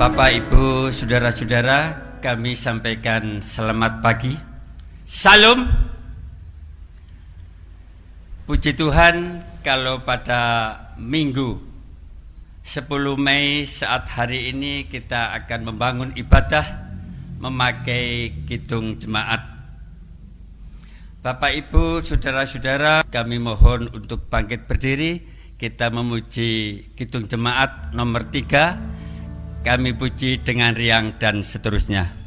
Bapak, Ibu, saudara-saudara, kami sampaikan selamat pagi. Salam. Puji Tuhan, kalau pada Minggu 10 Mei saat hari ini kita akan membangun ibadah memakai kidung jemaat. Bapak, Ibu, saudara-saudara, kami mohon untuk bangkit berdiri. Kita memuji kidung jemaat nomor 3. Kami puji dengan riang dan seterusnya.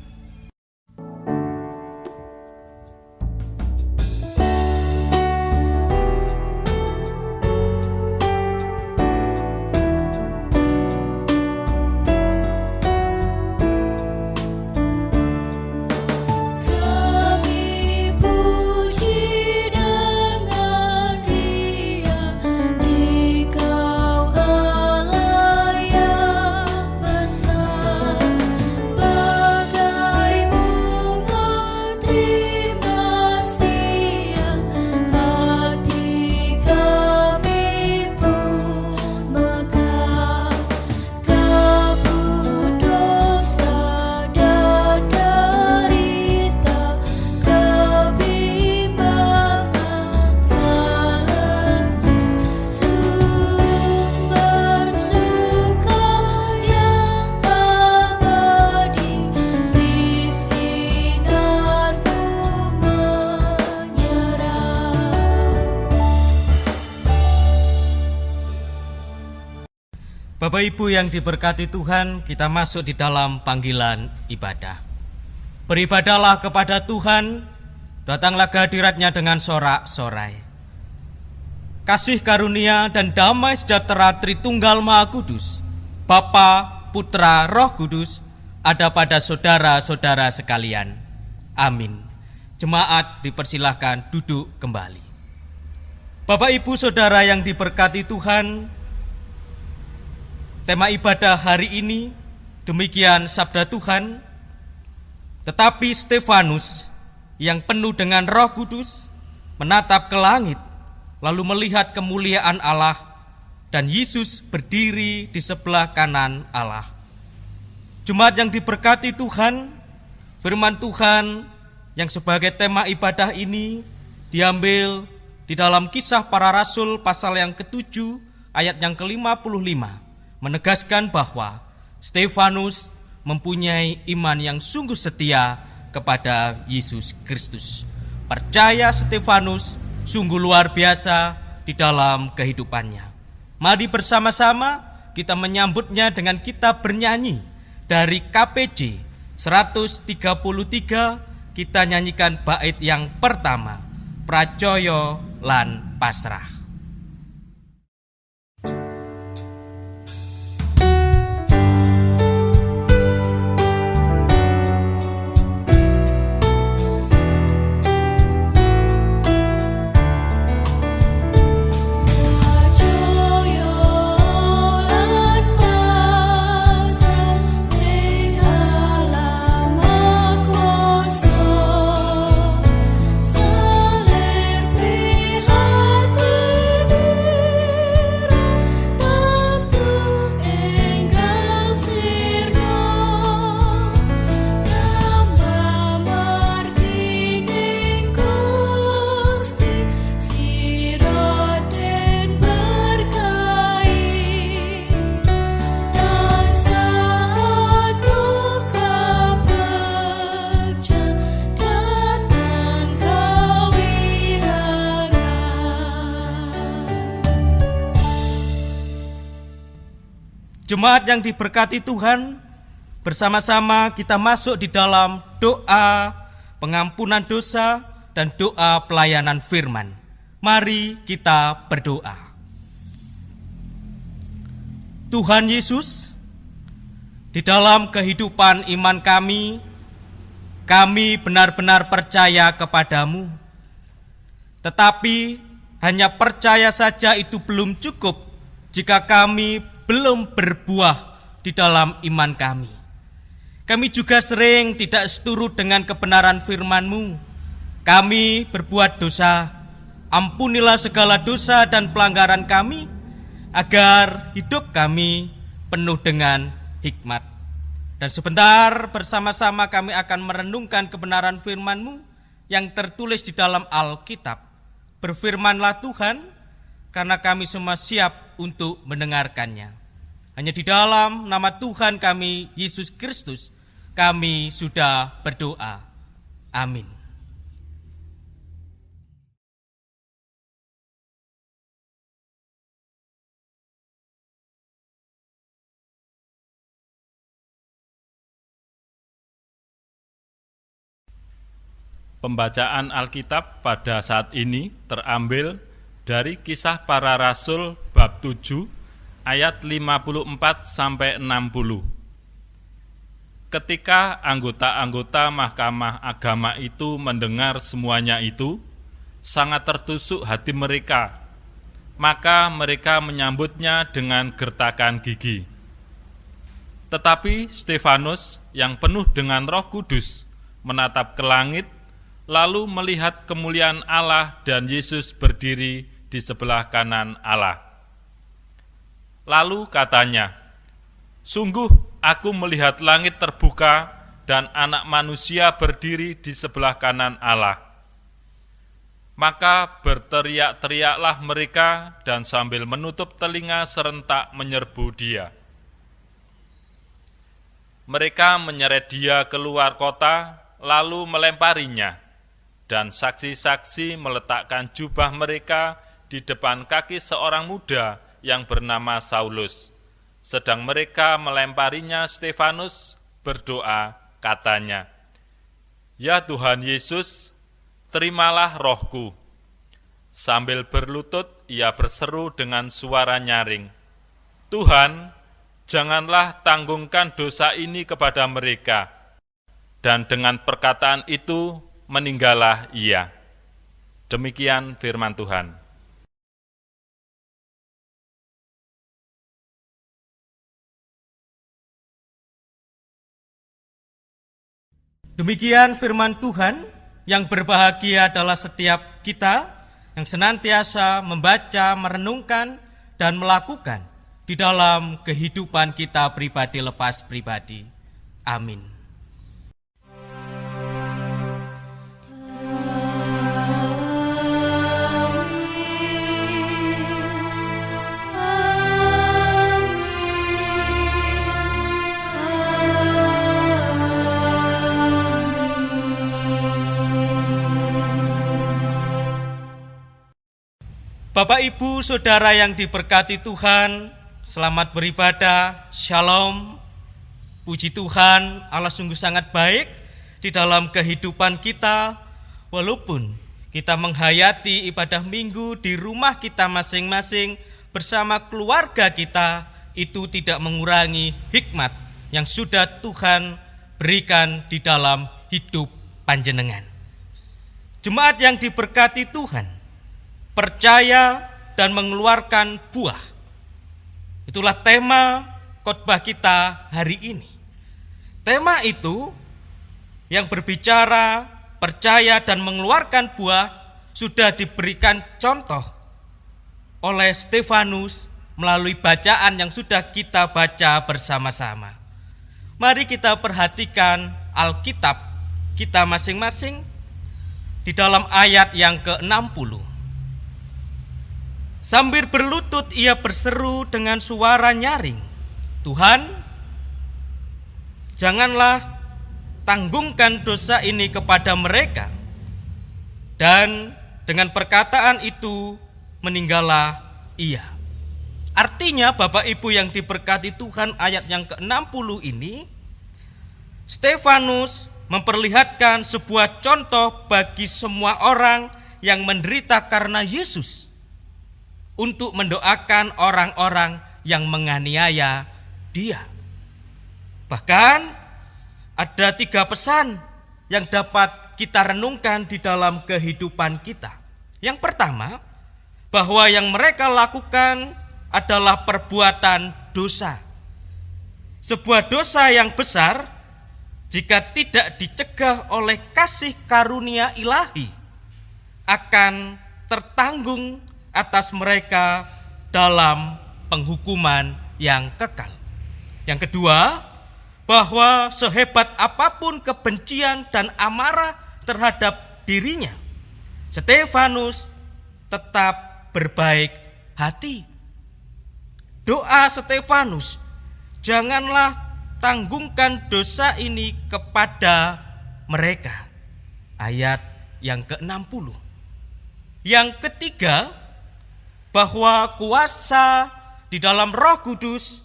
Bapak Ibu yang diberkati Tuhan, kita masuk di dalam panggilan ibadah. Beribadahlah kepada Tuhan, datanglah ke hadirat-Nya dengan sorak-sorai. Kasih karunia dan damai sejahtera Tritunggal Maha Kudus, Bapa, Putra, Roh Kudus, ada pada saudara-saudara sekalian. Amin. Jemaat dipersilahkan duduk kembali. Bapak, Ibu, saudara yang diberkati Tuhan, tema ibadah hari ini demikian sabda Tuhan. Tetapi Stefanus yang penuh dengan Roh Kudus menatap ke langit, lalu melihat kemuliaan Allah dan Yesus berdiri di sebelah kanan Allah. Jemaat yang diberkati Tuhan, firman Tuhan yang sebagai tema ibadah ini diambil di dalam Kisah Para Rasul pasal yang ke-7 ayat yang ke-55. Menegaskan bahwa Stefanus mempunyai iman yang sungguh setia kepada Yesus Kristus. Percaya Stefanus sungguh luar biasa di dalam kehidupannya. Mari bersama-sama kita menyambutnya dengan kita bernyanyi dari KPJ 133. Kita nyanyikan bait yang pertama, Pracoyo lan Pasrah. Jemaat yang diberkati Tuhan, bersama-sama kita masuk di dalam doa pengampunan dosa dan doa pelayanan firman. Mari kita berdoa. Tuhan Yesus, di dalam kehidupan iman kami benar-benar percaya kepadamu. Tetapi hanya percaya saja itu belum cukup jika kami belum berbuah di dalam iman kami. Kami juga sering tidak seturut dengan kebenaran firman-Mu. Kami berbuat dosa. Ampunilah segala dosa dan pelanggaran kami, agar hidup kami penuh dengan hikmat. Dan sebentar bersama-sama kami akan merenungkan kebenaran firman-Mu yang tertulis di dalam Alkitab. Berfirmanlah Tuhan, karena kami semua siap untuk mendengarkannya. Hanya di dalam nama Tuhan kami, Yesus Kristus, kami sudah berdoa. Amin. Pembacaan Alkitab pada saat ini terambil dari Kisah Para Rasul bab 7 ayat 54 sampai 60. Ketika anggota-anggota Mahkamah Agama itu mendengar semuanya itu, sangat tertusuk hati mereka. Maka mereka menyambutnya dengan gertakan gigi. Tetapi Stefanus yang penuh dengan Roh Kudus menatap ke langit, lalu melihat kemuliaan Allah dan Yesus berdiri di sebelah kanan Allah. Lalu katanya, "Sungguh aku melihat langit terbuka dan Anak Manusia berdiri di sebelah kanan Allah." Maka berteriak-teriaklah mereka dan sambil menutup telinga serentak menyerbu Dia. Mereka menyeret Dia keluar kota, lalu melemparinya. Dan saksi-saksi meletakkan jubah mereka di depan kaki seorang muda yang bernama Saulus. Sedang mereka melemparinya, Stefanus berdoa, katanya, "Ya Tuhan Yesus, terimalah rohku." Sambil berlutut, ia berseru dengan suara nyaring, "Tuhan, janganlah tanggungkan dosa ini kepada mereka." Dan dengan perkataan itu, meninggallah ia. Demikian firman Tuhan. Demikian firman Tuhan. Yang berbahagia adalah setiap kita yang senantiasa membaca, merenungkan, dan melakukan di dalam kehidupan kita pribadi lepas pribadi. Amin. Bapak, Ibu, Saudara yang diberkati Tuhan, selamat beribadah, Shalom. Puji Tuhan, Allah sungguh sangat baik di dalam kehidupan kita. Walaupun kita menghayati ibadah minggu di rumah kita masing-masing bersama keluarga kita, itu tidak mengurangi hikmat yang sudah Tuhan berikan di dalam hidup panjenengan. Jemaat yang diberkati Tuhan, percaya dan mengeluarkan buah. Itulah tema khotbah kita hari ini. Tema itu yang berbicara percaya dan mengeluarkan buah sudah diberikan contoh oleh Stefanus melalui bacaan yang sudah kita baca bersama-sama. Mari kita perhatikan Alkitab kita masing-masing di dalam ayat yang ke-60. Sambil berlutut ia berseru dengan suara nyaring, "Tuhan, janganlah tanggungkan dosa ini kepada mereka." Dan dengan perkataan itu meninggallah ia. Artinya Bapak Ibu yang diberkati Tuhan, ayat yang ke-60 ini, Stefanus memperlihatkan sebuah contoh bagi semua orang yang menderita karena Yesus, untuk mendoakan orang-orang yang menganiaya dia. Bahkan ada 3 pesan yang dapat kita renungkan di dalam kehidupan kita. Yang pertama, bahwa yang mereka lakukan adalah perbuatan dosa. Sebuah dosa yang besar jika tidak dicegah oleh kasih karunia ilahi akan tertanggung atas mereka dalam penghukuman yang kekal. Yang kedua, bahwa sehebat apapun kebencian dan amarah terhadap dirinya, Stefanus tetap berbaik hati. Doa Stefanus, janganlah tanggungkan dosa ini kepada mereka. Ayat yang ke-60. Yang ketiga, bahwa kuasa di dalam Roh Kudus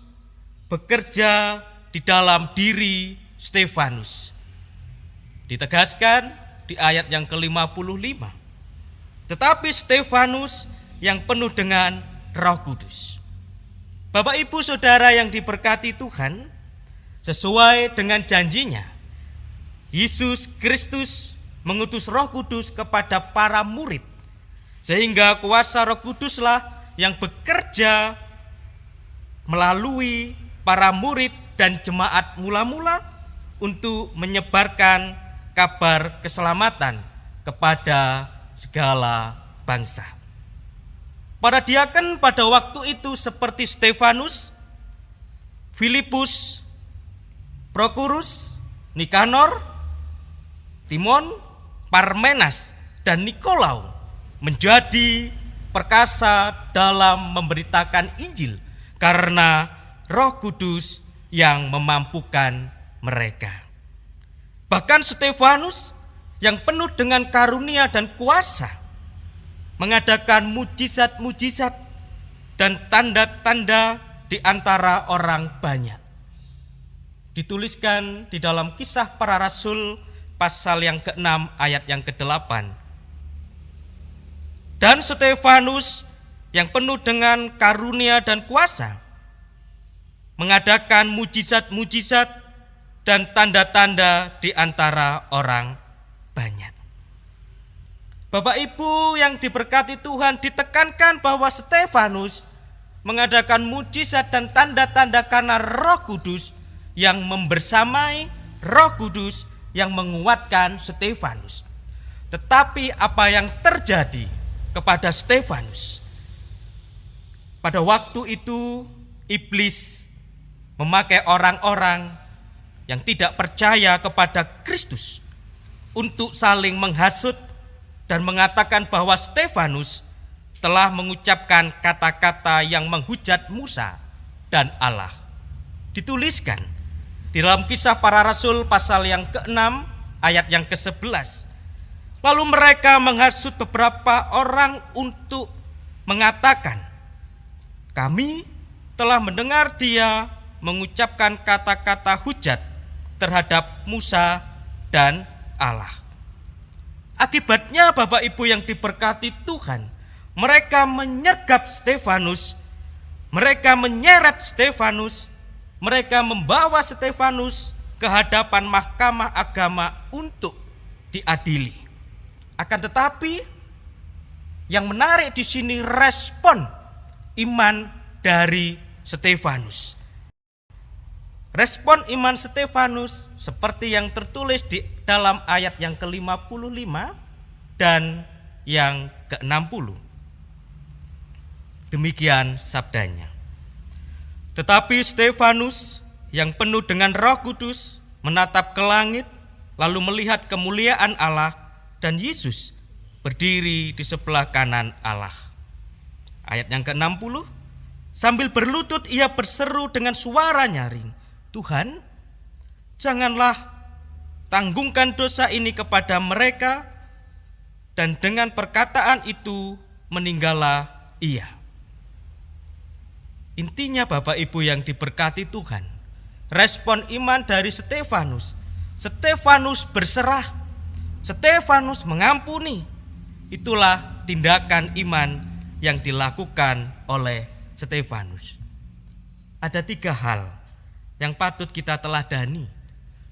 bekerja di dalam diri Stefanus. Ditegaskan di ayat yang ke-55. Tetapi Stefanus yang penuh dengan Roh Kudus. Bapak Ibu Saudara yang diberkati Tuhan, sesuai dengan janjinya, Yesus Kristus mengutus Roh Kudus kepada para murid, sehingga kuasa Roh Kuduslah yang bekerja melalui para murid dan jemaat mula-mula untuk menyebarkan kabar keselamatan kepada segala bangsa. Para diaken pada waktu itu seperti Stefanus, Filipus, Prokurus, Nikanor, Timon, Parmenas, dan Nikolau menjadi perkasa dalam memberitakan Injil karena Roh Kudus yang memampukan mereka. Bahkan Stefanus yang penuh dengan karunia dan kuasa mengadakan mujizat-mujizat dan tanda-tanda di antara orang banyak. Dituliskan di dalam Kisah Para Rasul pasal yang ke-6 ayat yang ke-8. Dan Stefanus yang penuh dengan karunia dan kuasa mengadakan mujizat-mujizat dan tanda-tanda di antara orang banyak. Bapak Ibu yang diberkati Tuhan, ditekankan bahwa Stefanus mengadakan mujizat dan tanda-tanda karena Roh Kudus yang membersamai, Roh Kudus yang menguatkan Stefanus. Tetapi apa yang terjadi kepada Stefanus? Pada waktu itu iblis memakai orang-orang yang tidak percaya kepada Kristus untuk saling menghasut dan mengatakan bahwa Stefanus telah mengucapkan kata-kata yang menghujat Musa dan Allah. Dituliskan di dalam Kisah Para Rasul pasal yang ke-6 ayat yang ke-11. Lalu mereka menghasut beberapa orang untuk mengatakan, kami telah mendengar dia mengucapkan kata-kata hujat terhadap Musa dan Allah. Akibatnya Bapak Ibu yang diberkati Tuhan, mereka menyergap Stefanus, mereka menyeret Stefanus, mereka membawa Stefanus ke hadapan Mahkamah Agama untuk diadili. Akan tetapi yang menarik di sini respon iman dari Stefanus. Respon iman Stefanus seperti yang tertulis di dalam ayat yang ke-55 dan yang ke-60. Demikian sabdanya. Tetapi Stefanus yang penuh dengan Roh Kudus menatap ke langit, lalu melihat kemuliaan Allah dan Yesus berdiri di sebelah kanan Allah. Ayat yang ke-60, sambil berlutut ia berseru dengan suara nyaring, Tuhan, janganlah tanggungkan dosa ini kepada mereka. Dan dengan perkataan itu meninggallah ia. Intinya Bapak Ibu yang diberkati Tuhan, respon iman dari Stefanus. Stefanus berserah, Stefanus mengampuni. Itulah tindakan iman yang dilakukan oleh Stefanus. Ada 3 hal yang patut kita teladani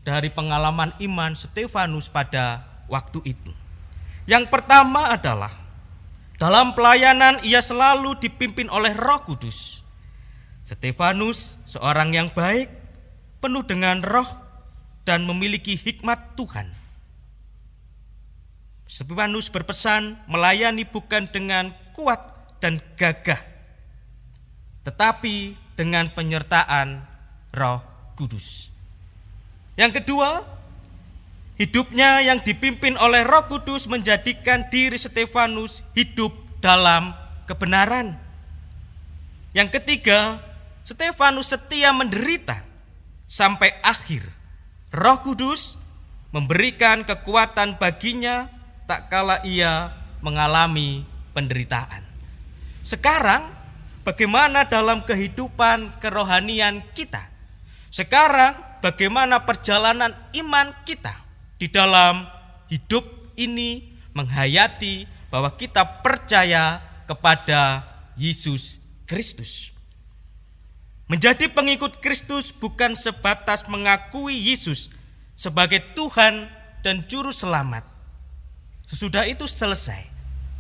dari pengalaman iman Stefanus pada waktu itu. Yang pertama adalah dalam pelayanan ia selalu dipimpin oleh Roh Kudus. Stefanus seorang yang baik, penuh dengan roh dan memiliki hikmat Tuhan. Stefanus berpesan melayani bukan dengan kuat dan gagah, tetapi dengan penyertaan Roh Kudus. Yang kedua, hidupnya yang dipimpin oleh Roh Kudus menjadikan diri Stefanus hidup dalam kebenaran. Yang ketiga, Stefanus setia menderita sampai akhir. Roh Kudus memberikan kekuatan baginya tak kala ia mengalami penderitaan. Sekarang, bagaimana dalam kehidupan kerohanian kita? Sekarang, bagaimana perjalanan iman kita di dalam hidup ini menghayati bahwa kita percaya kepada Yesus Kristus. Menjadi pengikut Kristus bukan sebatas mengakui Yesus sebagai Tuhan dan Juru Selamat. Sesudah itu selesai,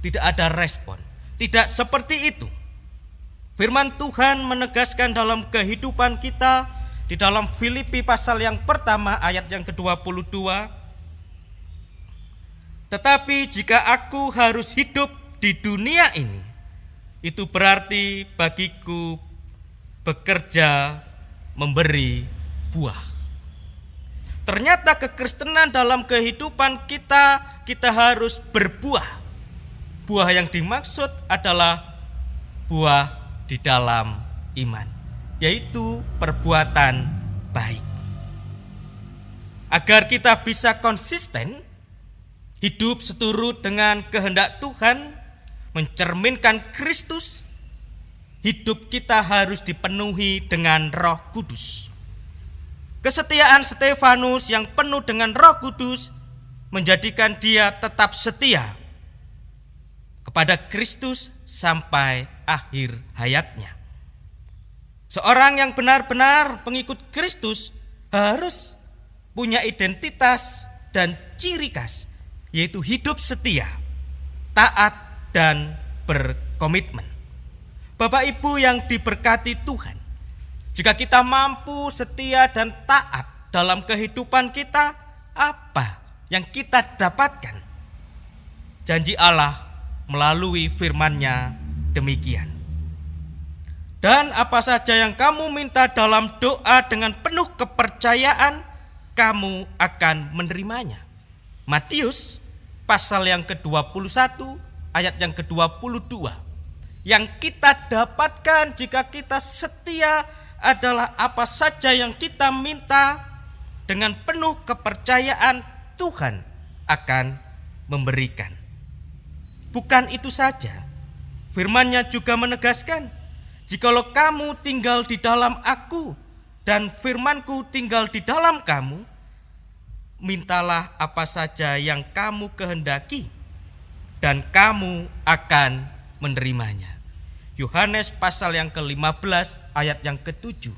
tidak ada respon. Tidak seperti itu. Firman Tuhan menegaskan dalam kehidupan kita di dalam Filipi pasal yang pertama ayat yang ke-22. Tetapi jika aku harus hidup di dunia ini, itu berarti bagiku bekerja memberi buah. Ternyata kekristenan dalam kehidupan kita harus berbuah. Buah yang dimaksud adalah buah di dalam iman, yaitu perbuatan baik. Agar kita bisa konsisten hidup seturut dengan kehendak Tuhan, mencerminkan Kristus, hidup kita harus dipenuhi dengan Roh Kudus. Kesetiaan Stefanus yang penuh dengan Roh Kudus menjadikan dia tetap setia kepada Kristus sampai akhir hayatnya. Seorang yang benar-benar pengikut Kristus harus punya identitas dan ciri khas, yaitu hidup setia, taat, dan berkomitmen. Bapak Ibu yang diberkati Tuhan, jika kita mampu setia dan taat dalam kehidupan kita, apa yang kita dapatkan? Janji Allah melalui firman-Nya demikian. Dan apa saja yang kamu minta dalam doa dengan penuh kepercayaan, kamu akan menerimanya. Matius pasal yang ke-21 ayat yang ke-22. Yang kita dapatkan jika kita setia adalah apa saja yang kita minta dengan penuh kepercayaan Tuhan akan memberikan. Bukan itu saja, firman-Nya juga menegaskan, jikalau kamu tinggal di dalam aku dan firman-Ku tinggal di dalam kamu, mintalah apa saja yang kamu kehendaki dan kamu akan menerimanya. Yohanes pasal yang ke-15 ayat yang ke-7.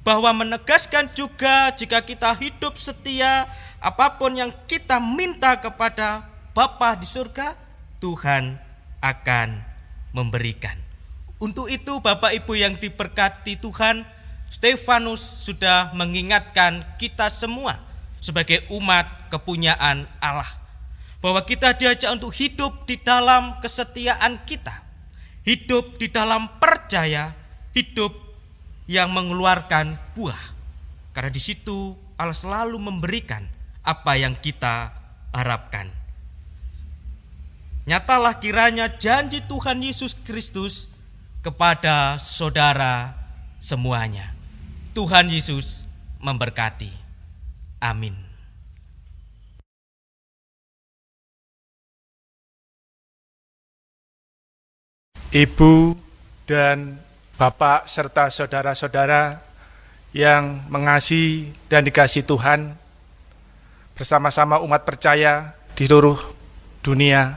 Bahwa menegaskan juga jika kita hidup setia, apapun yang kita minta kepada Bapa di surga, Tuhan akan memberikan. Untuk itu Bapak Ibu yang diberkati Tuhan, Stefanus sudah mengingatkan kita semua sebagai umat kepunyaan Allah, bahwa kita diajak untuk hidup di dalam kesetiaan kita, hidup di dalam percaya, hidup yang mengeluarkan buah. Karena di situ Allah selalu memberikan apa yang kita harapkan. Nyatalah kiranya janji Tuhan Yesus Kristus kepada saudara semuanya. Tuhan Yesus memberkati. Amin. Ibu dan Bapak serta saudara-saudara yang mengasihi dan dikasihi Tuhan, bersama-sama umat percaya di seluruh dunia,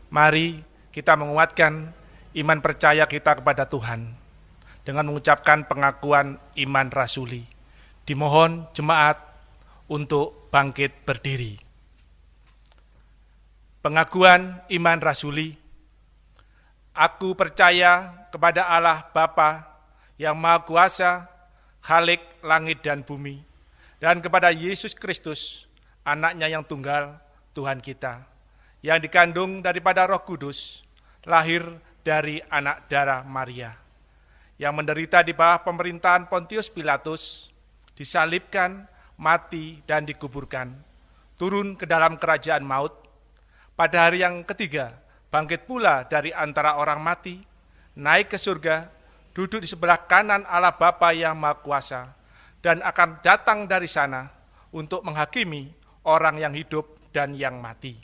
mari kita menguatkan iman percaya kita kepada Tuhan dengan mengucapkan pengakuan iman rasuli. Dimohon jemaat untuk bangkit berdiri. Pengakuan iman rasuli. Aku percaya kepada Allah Bapa yang Maha Kuasa, Khalik langit dan bumi, dan kepada Yesus Kristus, anaknya yang tunggal, Tuhan kita, yang dikandung daripada Roh Kudus, lahir dari anak darah Maria, yang menderita di bawah pemerintahan Pontius Pilatus, disalibkan, mati dan dikuburkan, turun ke dalam kerajaan maut. Pada hari yang ketiga, bangkit pula dari antara orang mati, naik ke surga, duduk di sebelah kanan Allah Bapa yang Maha Kuasa, dan akan datang dari sana untuk menghakimi orang yang hidup dan yang mati.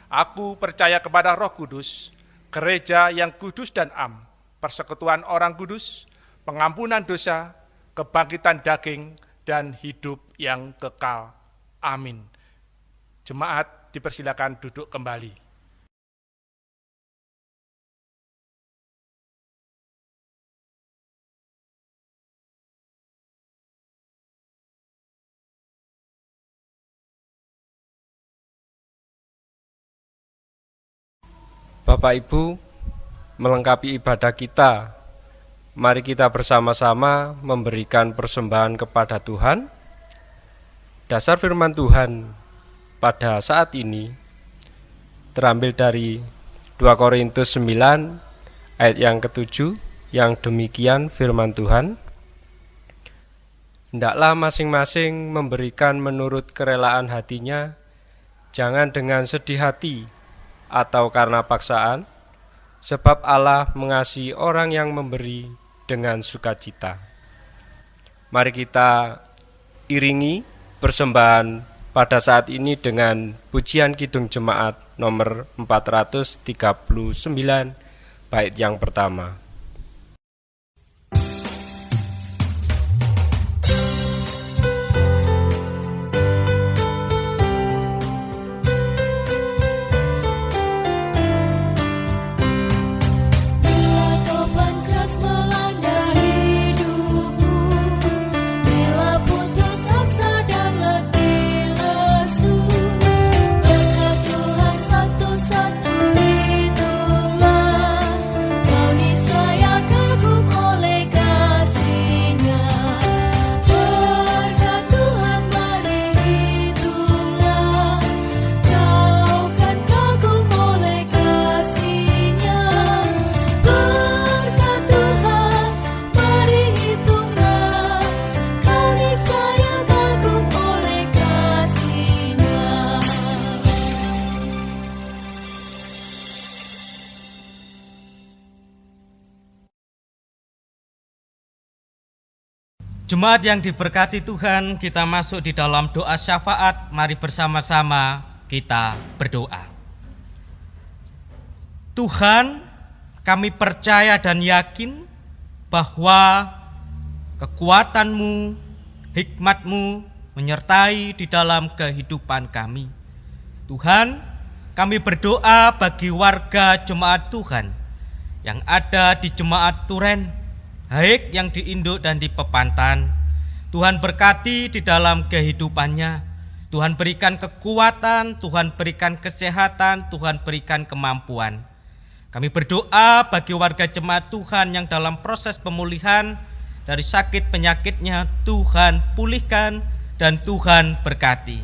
Aku percaya kepada Roh Kudus, gereja yang kudus dan am, persekutuan orang kudus, pengampunan dosa, kebangkitan daging, dan hidup yang kekal. Amin. Jemaat dipersilakan duduk kembali. Bapak Ibu, melengkapi ibadah kita, mari kita bersama-sama memberikan persembahan kepada Tuhan. Dasar firman Tuhan pada saat ini terambil dari 2 Korintus 9 ayat yang ke-7, yang demikian firman Tuhan. Hendaklah masing-masing memberikan menurut kerelaan hatinya, jangan dengan sedih hati atau karena paksaan, sebab Allah mengasihi orang yang memberi dengan sukacita. Mari kita iringi persembahan pada saat ini dengan pujian Kidung Jemaat nomor 439 bait yang pertama. Jemaat yang diberkati Tuhan, kita masuk di dalam doa syafaat. Mari bersama-sama kita berdoa. Tuhan, kami percaya dan yakin bahwa kekuatan-Mu, hikmat-Mu menyertai di dalam kehidupan kami. Tuhan, kami berdoa bagi warga jemaat Tuhan yang ada di jemaat Turen, baik yang di Induk dan di Pepantan. Tuhan berkati di dalam kehidupannya. Tuhan berikan kekuatan, Tuhan berikan kesehatan, Tuhan berikan kemampuan. Kami berdoa bagi warga jemaat Tuhan yang dalam proses pemulihan dari sakit penyakitnya. Tuhan pulihkan dan Tuhan berkati.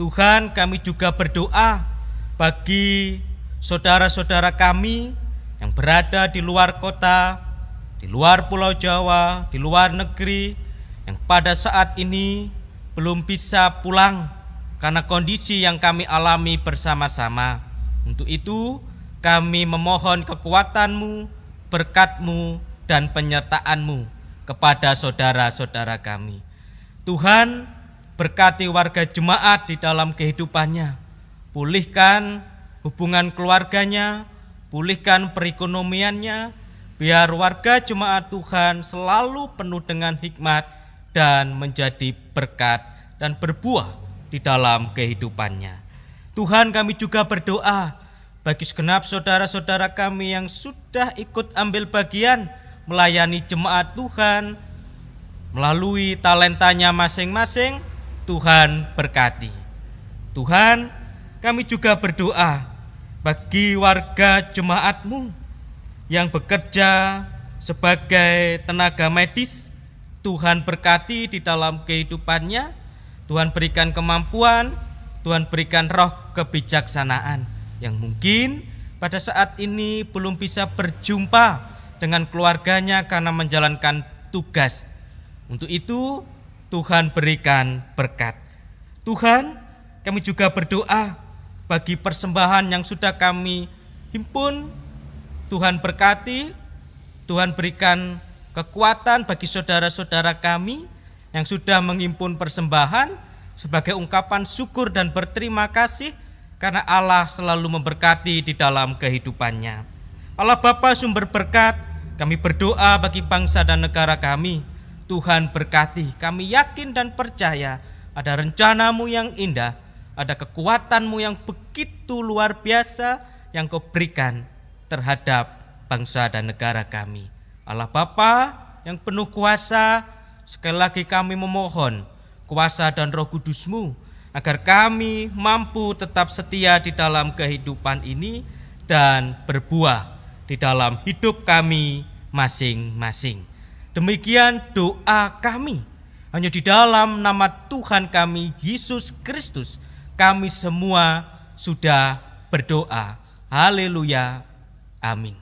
Tuhan, kami juga berdoa bagi saudara-saudara kami yang berada di luar kota, di luar Pulau Jawa, di luar negeri, yang pada saat ini belum bisa pulang karena kondisi yang kami alami bersama-sama. Untuk itu kami memohon kekuatan-Mu, berkat-Mu, dan penyertaan-Mu kepada saudara-saudara kami. Tuhan, berkati warga jemaat di dalam kehidupannya. Pulihkan hubungan keluarganya, pulihkan perekonomiannya, biar warga jemaat Tuhan selalu penuh dengan hikmat dan menjadi berkat dan berbuah di dalam kehidupannya. Tuhan, kami juga berdoa bagi segenap saudara-saudara kami yang sudah ikut ambil bagian melayani jemaat Tuhan melalui talentanya masing-masing. Tuhan berkati. Tuhan, kami juga berdoa bagi warga jemaat-Mu yang bekerja sebagai tenaga medis. Tuhan berkati di dalam kehidupannya. Tuhan berikan kemampuan, Tuhan berikan roh kebijaksanaan yang mungkin pada saat ini belum bisa berjumpa dengan keluarganya karena menjalankan tugas. Untuk itu Tuhan berikan berkat. Tuhan, kami juga berdoa bagi persembahan yang sudah kami himpun. Tuhan berkati, Tuhan berikan kekuatan bagi saudara-saudara kami yang sudah menghimpun persembahan sebagai ungkapan syukur dan berterima kasih karena Allah selalu memberkati di dalam kehidupannya. Allah Bapa sumber berkat, kami berdoa bagi bangsa dan negara kami. Tuhan berkati, kami yakin dan percaya ada rencana-Mu yang indah, ada kekuatan-Mu yang begitu luar biasa yang Kau berikan terhadap bangsa dan negara kami. Allah Bapa yang penuh kuasa, sekali lagi kami memohon kuasa dan Roh Kudus-Mu agar kami mampu tetap setia di dalam kehidupan ini dan berbuah di dalam hidup kami masing-masing. Demikian doa kami. Hanya di dalam nama Tuhan kami Yesus Kristus kami semua sudah berdoa. Haleluya. Amin.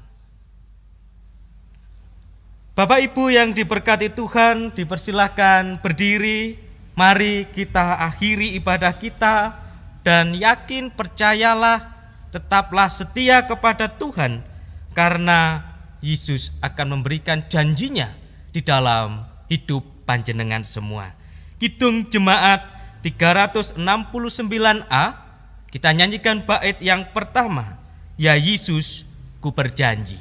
Bapak Ibu yang diberkati Tuhan, dipersilahkan berdiri. Mari kita akhiri ibadah kita dan yakin, percayalah, tetaplah setia kepada Tuhan karena Yesus akan memberikan janjinya di dalam hidup panjenengan semua. Kidung Jemaat 369A, kita nyanyikan bait yang pertama, Ya Yesus, ku berjanji.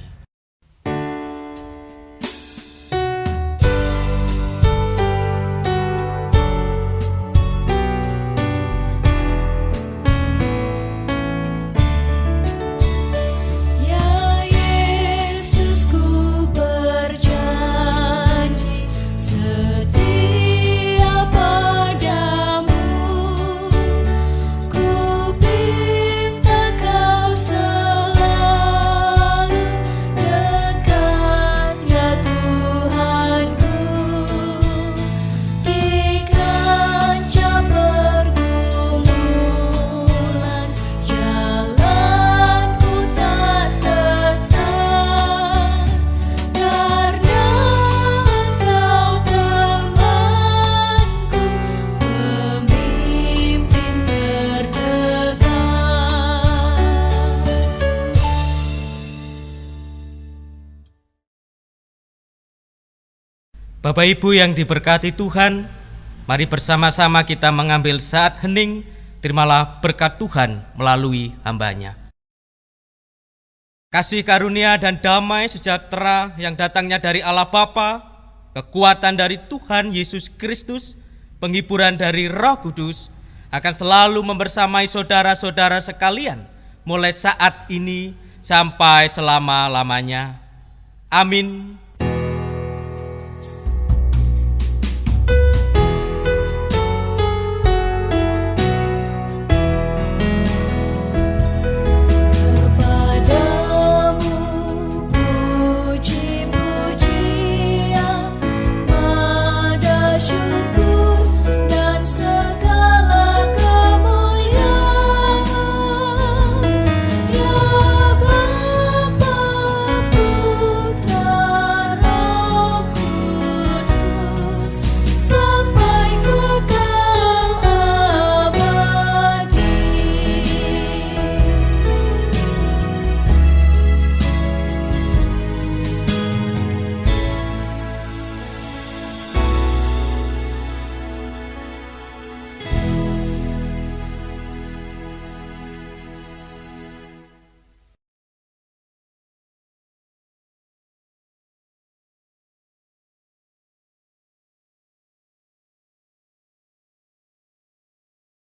Bapak Ibu yang diberkati Tuhan, mari bersama-sama kita mengambil saat hening. Terimalah berkat Tuhan melalui hamba-Nya. Kasih karunia dan damai sejahtera yang datangnya dari Allah Bapa, kekuatan dari Tuhan Yesus Kristus, penghiburan dari Roh Kudus akan selalu membersamai saudara-saudara sekalian mulai saat ini sampai selama-lamanya. Amin.